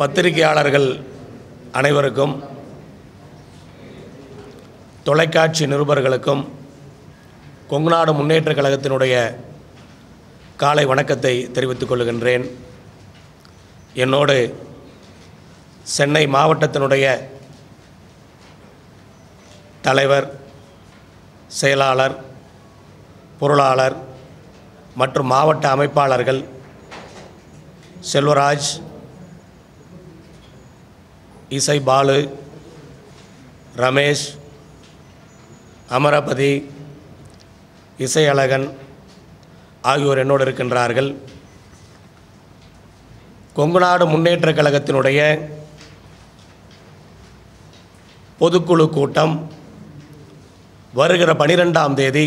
பத்திரிகையாளர்கள் அனைவருக்கும், தொலைக்காட்சி நிருபர்களுக்கும் கொங்குநாடு முன்னேற்றக் கழகத்தினுடைய காலை வணக்கத்தை தெரிவித்துக் கொள்கின்றேன். என்னோடு சென்னை மாவட்டத்தினுடைய தலைவர், செயலாளர், பொருளாளர் மற்றும் மாவட்ட அமைப்பாளர்கள் செல்வராஜ், இசை பாலு, ரமேஷ், அமரபதி, இசை அழகன் ஆகியோர் என்னோடு இருக்கின்றார்கள். கொங்குநாடு முன்னேற்றக் கழகத்தினுடைய பொதுக்குழு கூட்டம் வருகிற 12ஆம் தேதி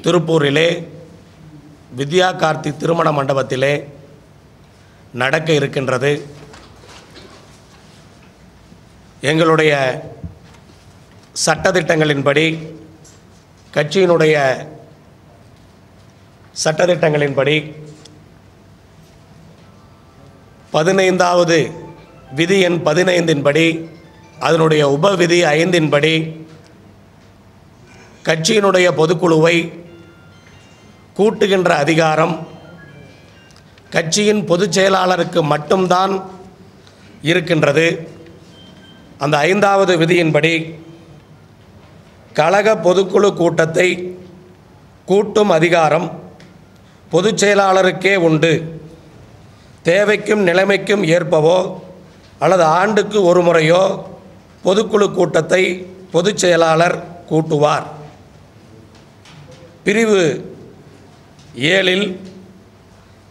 திருப்பூரிலே வித்யா கார்த்தி திருமண மண்டபத்திலே நடக்க இருக்கின்றது. எங்களுடைய சட்டதிட்டங்களின்படி, கட்சியினுடைய சட்டதிட்டங்களின்படி 15வது விதி எண் 15 அதனுடைய உபவிதி 5 கட்சியினுடைய பொதுக்குழுவை கூட்டுகின்ற அதிகாரம் கட்சியின் பொதுச் செயலாளருக்கு மட்டும்தான் இருக்கின்றது. அந்த 5வது விதியின்படி கழக பொதுக்குழு கூட்டத்தை கூட்டும் அதிகாரம் பொதுச் செயலாளருக்கே உண்டு. தேவைக்கும் நிலைமைக்கும் ஏற்பவோ அல்லது ஆண்டுக்கு ஒரு முறையோ பொதுக்குழு கூட்டத்தை பொதுச் செயலாளர் கூட்டுவார். பிரிவு 7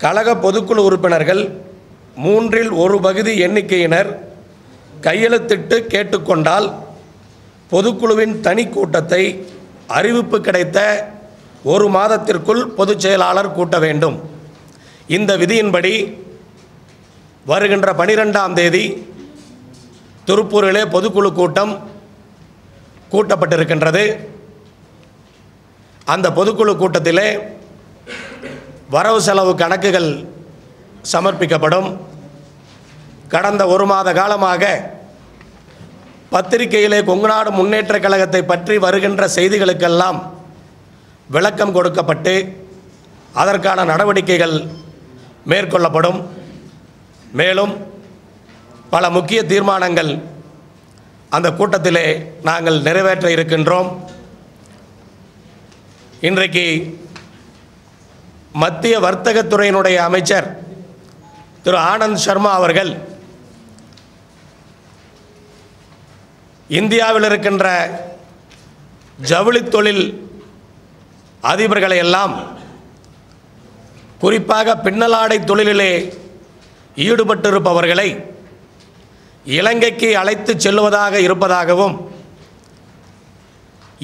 கழக பொதுக்குழு உறுப்பினர்கள் 1/3 பகுதி எண்ணிக்கையினர் கையெழுத்திட்டு கேட்டுக்கொண்டால் பொதுக்குழுவின் தனி கூட்டத்தை அறிவிப்பு கிடைத்த 1 மாதத்திற்குள் பொதுச் செயலாளர் கூட்ட வேண்டும். இந்த விதியின்படி வருகின்ற 12ஆம் தேதி திருப்பூரிலே பொதுக்குழு கூட்டம் கூட்டப்பட்டிருக்கின்றது. அந்த பொதுக்குழு கூட்டத்திலே வரவு செலவு கணக்குகள் சமர்ப்பிக்கப்படும். கடந்த 1 மாத காலமாக பத்திரிகையிலே கொங்குநாடு முன்னேற்றக் கழகத்தை பற்றி வருகின்ற செய்திகளுக்கெல்லாம் விளக்கம் கொடுக்கப்பட்டு அதற்கான நடவடிக்கைகள் மேற்கொள்ளப்படும். மேலும் பல முக்கிய தீர்மானங்கள் அந்த கூட்டத்திலே நாங்கள் நிறைவேற்ற இருக்கின்றோம். இன்றைக்கு மத்திய வர்த்தகத்துறையினுடைய அமைச்சர் திரு ஆனந்த் சர்மா அவர்கள் இந்தியாவில் இருக்கின்ற ஜவுளி தொழில் அதிபர்களை எல்லாம், குறிப்பாக பின்னலாடை தொழிலிலே ஈடுபட்டிருப்பவர்களை இலங்கைக்கு அழைத்து செல்வதாக இருப்பதாகவும்,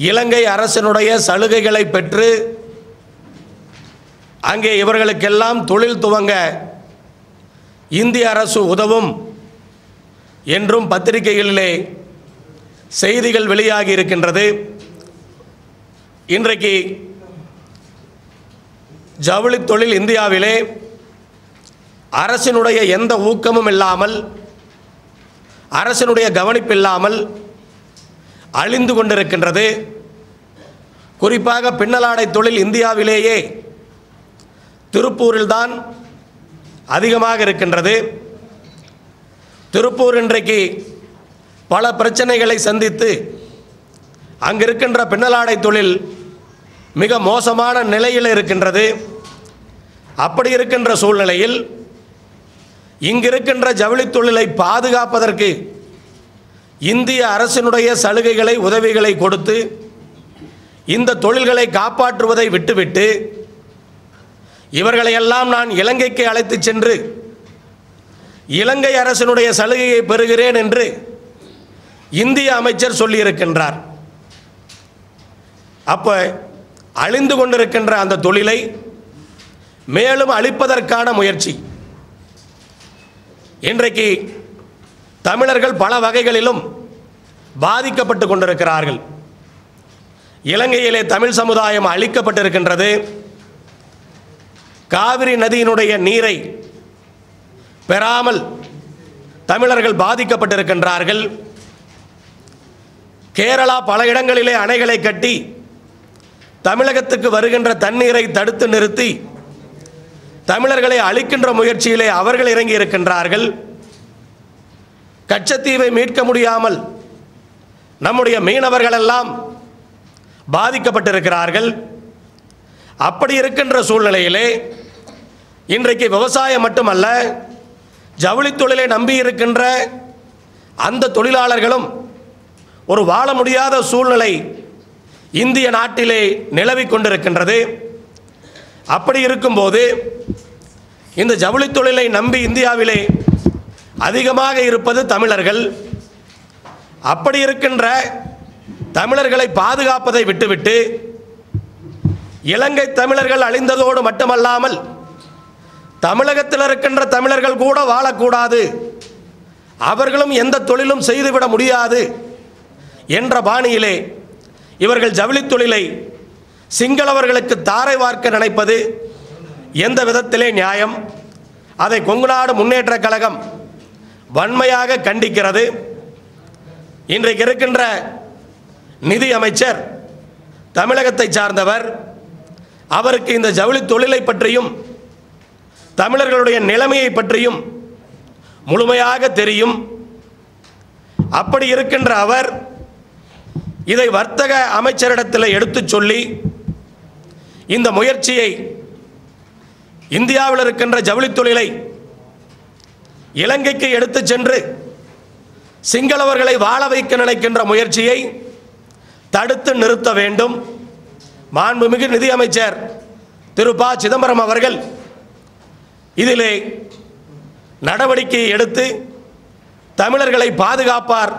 இலங்கை அரசினுடைய சலுகைகளை பெற்று அங்கே இவர்களுக்கெல்லாம் தொழில் துவங்க இந்திய அரசு உதவும் என்றும் பத்திரிகைகளிலே செய்திகள் வெளியாகி இருக்கின்றது. இன்றைக்கு ஜவுளி தொழில் இந்தியாவிலே அரசினுடைய எந்த ஊக்கமும் இல்லாமல், அரசினுடைய கவனிப்பில்லாமல் அழிந்து கொண்டிருக்கின்றது. குறிப்பாக பின்னலாடை தொழில் இந்தியாவிலேயே திருப்பூரில்தான் அதிகமாக இருக்கின்றது. திருப்பூர் இன்றைக்கு பல பிரச்சனைகளை சந்தித்து அங்கிருக்கின்ற பின்னலாடை தொழில் மிக மோசமான நிலையில் இருக்கின்றது. அப்படி இருக்கின்ற சூழ்நிலையில் இங்கிருக்கின்ற ஜவுளி தொழிலை பாதுகாப்பதற்கு இந்திய அரசினுடைய சலுகைகளை, உதவிகளை கொடுத்து இந்த தொழில்களை காப்பாற்றுவதை விட்டுவிட்டு இவர்களையெல்லாம் நான் இலங்கைக்கு அழைத்து சென்று இலங்கை அரசினுடைய சலுகையை பெறுகிறேன் என்று இந்திய அமைச்சர் சொல்லியிருக்கின்றார். அப்போ அழிந்து கொண்டிருக்கின்ற அந்த தொழிலை மேலும் அழிப்பதற்கான முயற்சி. இன்றைக்கு தமிழர்கள் பல வகைகளிலும் பாதிக்கப்பட்டு கொண்டிருக்கிறார்கள். இலங்கையிலே தமிழ் சமுதாயம் அழிக்கப்பட்டிருக்கின்றது. காவிரி நதியினுடைய நீரை பெறாமல் தமிழர்கள் பாதிக்கப்பட்டிருக்கின்றார்கள். கேரளா பல இடங்களிலே அணைகளை கட்டி தமிழகத்துக்கு வருகின்ற தண்ணீரை தடுத்து நிறுத்தி தமிழர்களை அழிக்கின்ற முயற்சியிலே அவர்கள் இறங்கி இருக்கின்றார்கள். கச்சத்தீவை மீட்க முடியாமல் நம்முடைய மீனவர்கள் எல்லாம் பாதிக்கப்பட்டிருக்கிறார்கள். அப்படி இருக்கின்ற சூழ்நிலையிலே இன்றைக்கு விவசாயம் மட்டுமல்ல, ஜவுளி தொழிலை நம்பி இருக்கின்ற அந்த தொழிலாளர்களும் ஒரு வாழ முடியாத சூழ்நிலை இந்திய நாட்டிலே நிலவிக் கொண்டிருக்கின்றது. அப்படி இருக்கும்போது இந்த ஜவுளி தொழிலை நம்பி இந்தியாவிலே அதிகமாக இருப்பது தமிழர்கள். அப்படி இருக்கின்ற தமிழர்களை பாதுகாப்பதை விட்டுவிட்டு இலங்கை தமிழர்கள் அழிந்ததோடு மட்டுமல்லாமல் தமிழகத்தில் இருக்கின்ற தமிழர்கள் கூட வாழக்கூடாது, அவர்களும் எந்த தொழிலும் செய்துவிட முடியாது என்ற பாணியிலே இவர்கள் ஜவுளி தொழிலை சிங்களவர்களுக்கு தாரை வார்க்க நினைப்பது எந்த விதத்திலே நியாயம்? அதை கொங்குநாடு முன்னேற்ற கழகம் வன்மையாக கண்டிக்கிறது. இன்றைக்கு இருக்கின்ற நிதி அமைச்சர் தமிழகத்தை சார்ந்தவர். அவருக்கு இந்த ஜவுளி தொழிலை பற்றியும் தமிழர்களுடைய நிலைமையை பற்றியும் முழுமையாக தெரியும். அப்படி இருக்கின்ற அவர் இதை வர்த்தக அமைச்சரிடத்தில் எடுத்துச் சொல்லி இந்த முயற்சியை இந்தியாவில் இருக்கின்ற ஜவுளி தொழிலை இலங்கைக்கு எடுத்துச் சென்று சிங்களவர்களை வாழ வைக்க நினைக்கின்ற முயற்சியை தடுத்து நிறுத்த வேண்டும். மாண்புமிகு நிதியமைச்சர் திரு ப சிதம்பரம் அவர்கள் இதிலே நடவடிக்கை எடுத்து தமிழர்களை பாதுகாப்பார்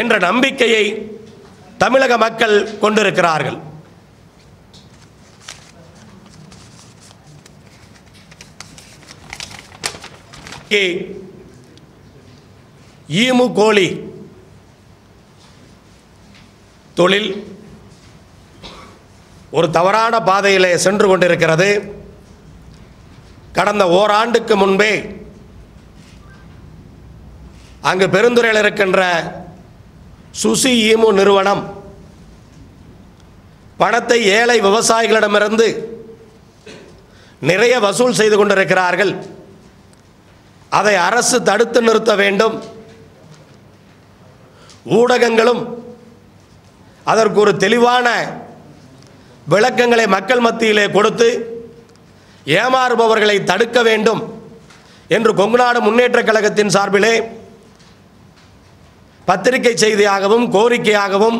என்ற நம்பிக்கையை தமிழக மக்கள் கொண்டிருக்கிறார்கள். ஈமு கோழி தொழில் ஒரு தவறான பாதையிலே சென்று கொண்டிருக்கிறது. கடந்த ஓராண்டுக்கு முன்பே அங்கு பெருந்துறையில் இருக்கின்ற சுசி ஈமு நிறுவனம் பணத்தை ஏழை விவசாயிகளிடமிருந்து நிறைய வசூல் செய்து கொண்டிருக்கிறார்கள். அதை அரசு தடுத்து நிறுத்த வேண்டும். ஊடகங்களும் அதற்கு ஒரு தெளிவான விளக்கங்களை மக்கள் மத்தியிலே கொடுத்து ஏமாறுபவர்களை தடுக்க வேண்டும் என்று கொங்குநாடு முன்னேற்ற கழகத்தின் சார்பிலே பத்திரிகை செய்தியாகவும் கோரிக்கையாகவும்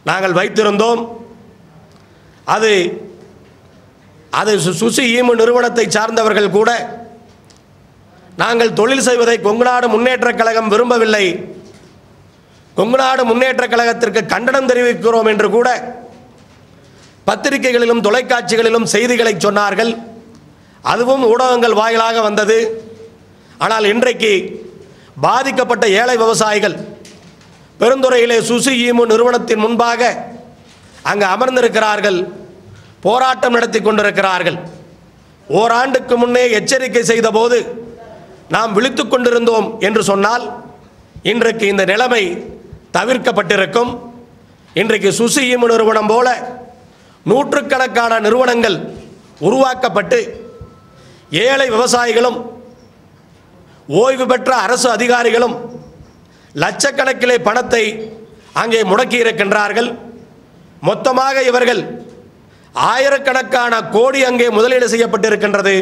நாங்கள் வைத்திருந்தோம். அது சுசி ஈமு நிறுவனத்தை சார்ந்தவர்கள் கூட நாங்கள் தொழில் செய்வதை கொங்குநாடு முன்னேற்ற கழகம் விரும்பவில்லை, கொங்குநாடு முன்னேற்ற கழகத்திற்கு கண்டனம் தெரிவிக்கிறோம் என்று கூட பத்திரிகைகளிலும் தொலைக்காட்சிகளிலும் செய்திகளை சொன்னார்கள். அதுவும் ஊடகங்கள் வாயிலாக வந்தது. ஆனால் இன்றைக்கு பாதிக்கப்பட்ட ஏழை விவசாயிகள் பெருந்துறையிலே சுசி ஈமு நிறுவனத்தின் முன்பாக அங்கு அமர்ந்திருக்கிறார்கள், போராட்டம் நடத்தி கொண்டிருக்கிறார்கள். ஓராண்டுக்கு முன்னே எச்சரிக்கை செய்த போது நாம் விழித்து கொண்டிருந்தோம் என்று சொன்னால் இன்றைக்கு இந்த நிலைமை தவிர்க்கப்பட்டிருக்கும். இன்றைக்கு சுசி ஈமு நிறுவனம் போல நூற்றுக்கணக்கான நிறுவனங்கள் உருவாக்கப்பட்டு ஏழை விவசாயிகளும் ஓய்வு பெற்ற அரசு அதிகாரிகளும் லட்சக்கணக்கிலே பணத்தை அங்கே முடக்கி இருக்கின்றார்கள். மொத்தமாக இவர்கள் ஆயிரக்கணக்கான கோடி அங்கே முதலீடு செய்யப்பட்டிருக்கின்றது.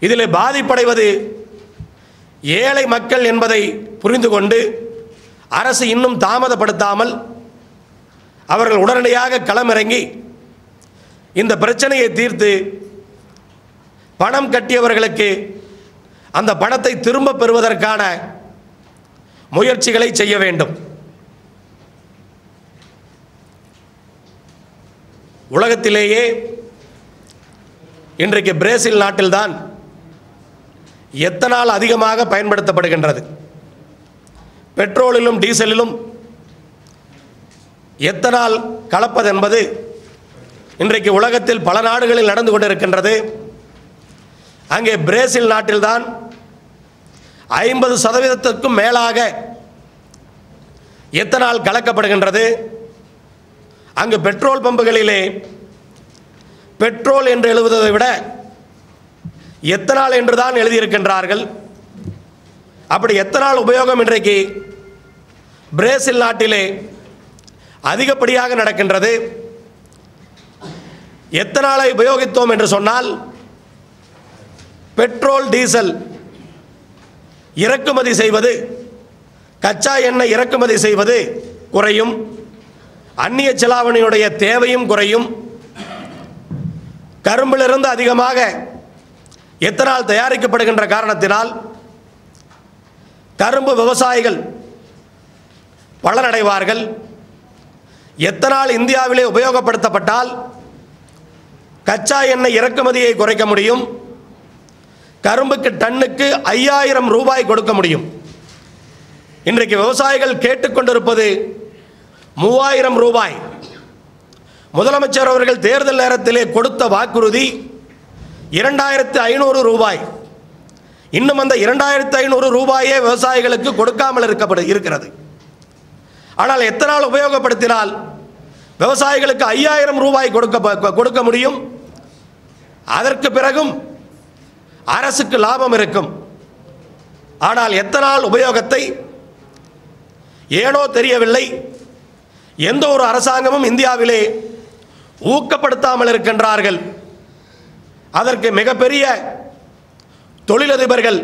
இதில் பாதிப்படைவது ஏழை மக்கள் என்பதை புரிந்து கொண்டு அரசு இன்னும் தாமதப்படுத்தாமல் அவர்கள் உடனடியாக களமிறங்கி இந்த பிரச்சனையை தீர்த்து பணம் கட்டியவர்களுக்கு அந்த பணத்தை திரும்ப பெறுவதற்கான முயற்சிகளை செய்ய வேண்டும். உலகத்திலேயே இன்றைக்கு பிரேசில் நாட்டில்தான் எத்தனால் அதிகமாக பயன்படுத்தப்படுகின்றது. பெட்ரோலிலும் டீசலிலும் எத்தனால் கலப்பது என்பது இன்றைக்கு உலகத்தில் பல நாடுகளில் நடந்து கொண்டிருக்கின்றது. அங்கே பிரேசில் நாட்டில்தான் 50% மேலாக எத்தனால் கலக்கப்படுகின்றது. அங்கு பெட்ரோல் பம்புகளிலே பெட்ரோல் என்று எழுதுவதை விட எத்தனால் என்று தான் எழுதியிருக்கின்றார்கள். அப்படி எத்தனால் உபயோகம் இன்றைக்கு பிரேசில் நாட்டிலே அதிகப்படியாக நடக்கின்றது. எத்தனாலை உபயோகித்தோம் என்று சொன்னால் பெட்ரோல் டீசல் இறக்குமதி செய்வது, கச்சா எண்ணெய் இறக்குமதி செய்வது குறையும், அந்நிய செலாவணியுடைய தேவையும் குறையும். கரும்பிலிருந்து அதிகமாக எத்தனால் தயாரிக்கப்படுகின்ற காரணத்தினால் கரும்பு விவசாயிகள் பலனடைவார்கள். எத்தனால் இந்தியாவிலே உபயோகப்படுத்தப்பட்டால் கச்சா எண்ணெய் இறக்குமதியை குறைக்க முடியும். கரும்புக்கு டன்னுக்கு 5000 ரூபாய் கொடுக்க முடியும். இன்றைக்கு விவசாயிகள் கேட்டுக்கொண்டிருப்பது 3000 ரூபாய். முதலமைச்சர் அவர்கள் தேர்தல் நேரத்திலே கொடுத்த வாக்குறுதி 2500 ரூபாய். இன்னும் அந்த 2500 ரூபாயே விவசாயிகளுக்கு கொடுக்காமல் இருக்கிறது. ஆனால் எத்தனால் உபயோகப்படுத்தினால் விவசாயிகளுக்கு 5000 ரூபாய் கொடுக்க முடியும். அதற்கு பிறகும் அரசுக்கு லாபம் இருக்கும். ஆனால் எத்தனால் உபயோகத்தை ஏனோ தெரியவில்லை, எந்த ஒரு அரசாங்கமும் இந்தியாவிலே ஊக்கப்படுத்தாமல் இருக்கின்றார்கள். அதற்கு மிகப்பெரிய தொழிலதிபர்கள்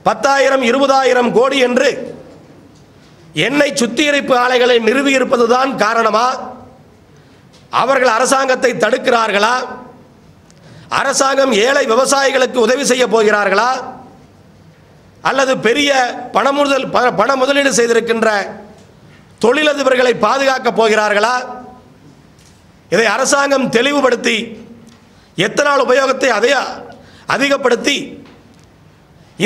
10,000 20,000 கோடி என்று எண்ணெய் சுத்திகரிப்பு ஆலைகளை நிறுவியிருப்பதுதான் காரணமா? அவர்கள் அரசாங்கத்தை தடுக்கிறார்களா? அரசாங்கம் ஏழை விவசாயிகளுக்கு உதவி செய்ய போகிறார்களா? அல்லது பெரிய பண முதலீடு செய்திருக்கின்ற தொழிலதிபர்களை பாதுகாக்கப் போகிறார்களா? இதை அரசாங்கம் தெளிவுபடுத்தி எத்தனால் உபயோகத்தை அதிகப்படுத்தி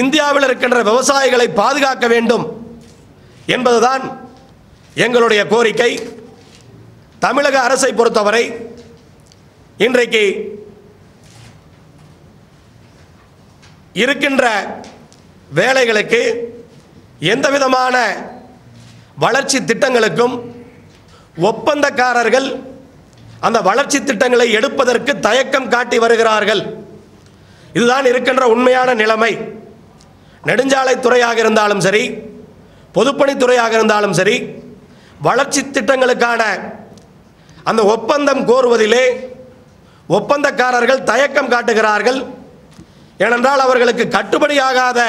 இந்தியாவில் இருக்கின்ற விவசாயிகளை பாதுகாக்க வேண்டும் என்பதுதான் எங்களுடைய கோரிக்கை. தமிழக அரசை பொறுத்தவரை இன்றைக்கு இருக்கின்ற வேலைகளுக்கு எந்தவிதமான வளர்ச்சி திட்டங்களுக்கும் ஒப்பந்தக்காரர்கள் அந்த வளர்ச்சி திட்டங்களை எடுப்பதற்கு தயக்கம் காட்டி வருகிறார்கள். இதுதான் இருக்கின்ற உண்மையான நிலைமை. நெடுஞ்சாலைத்துறையாக இருந்தாலும் சரி, பொதுப்பணித்துறையாக இருந்தாலும் சரி, வளர்ச்சி திட்டங்களுக்கான அந்த ஒப்பந்தம் கோருவதிலே ஒப்பந்தக்காரர்கள் தயக்கம் காட்டுகிறார்கள். ஏனென்றால் அவர்களுக்கு கட்டுப்படியாகாத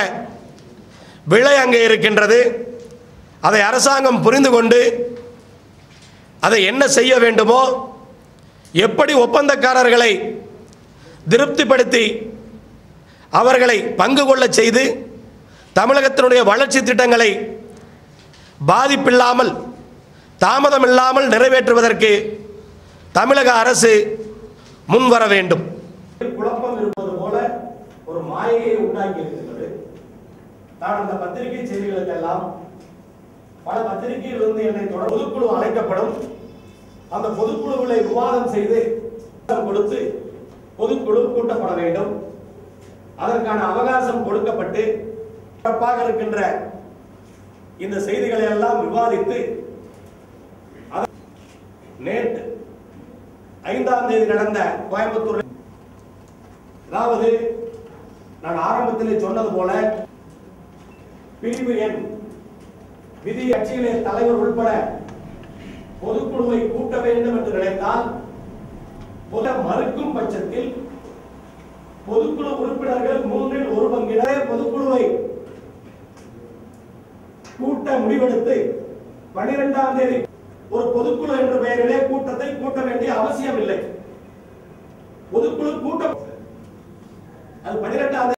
விலை அங்கே இருக்கின்றது. அதை அரசாங்கம் புரிந்து கொண்டு அதை என்ன செய்ய வேண்டுமோ, எப்படி ஒப்பந்தக்காரர்களை திருப்திப்படுத்தி அவர்களை பங்கு கொள்ள செய்து தமிழகத்தினுடைய வளர்ச்சி திட்டங்களை பாதிப்பில்லாமல் தாமதமில்லாமல் நிறைவேற்றுவதற்கு தமிழக அரசு முன்வர வேண்டும். குழப்பம் இருப்பது போல ஒரு மாயையை உண்டாக்கி இருக்கிறது. நான் அந்த பத்திரிகை செய்திகளுக்கெல்லாம் பல பத்திரிகையிலிருந்து என்னை தொடர் பொதுக்குழு அழைக்கப்படும். அந்த பொதுக்குழுவை விவாதம் செய்து கொடுத்து பொதுக்குழு கூட்டப்பட வேண்டும். அதற்கான அவகாசம் கொடுக்கப்பட்டு சிறப்பாக இருக்கின்ற இந்த செய்திகளை எல்லாம் விவாதித்து நேற்று 5ஆம் தேதி நடந்த கோயம்புத்தூர், அதாவது நான் ஆரம்பத்திலே சொன்னது போல பிரிவு எண் விதி கட்சியிலே தலைவர் உட்பட பொதுக்குழுவை கூட்ட வேண்டும் என்று நினைத்தால் மறுக்கும் பட்சத்தில் பொதுக்குழு உறுப்பினர்கள் 1/3 பங்கினரே பொதுக்குழுவை கூட்ட முடிவெடுத்து 12ஆம் தேதி ஒரு பொதுக்குழு என்ற பெயரிலே கூட்டத்தை கூட்ட வேண்டிய அவசியம் இல்லை. பொதுக்குழு கூட்டம் அது 12ஆம்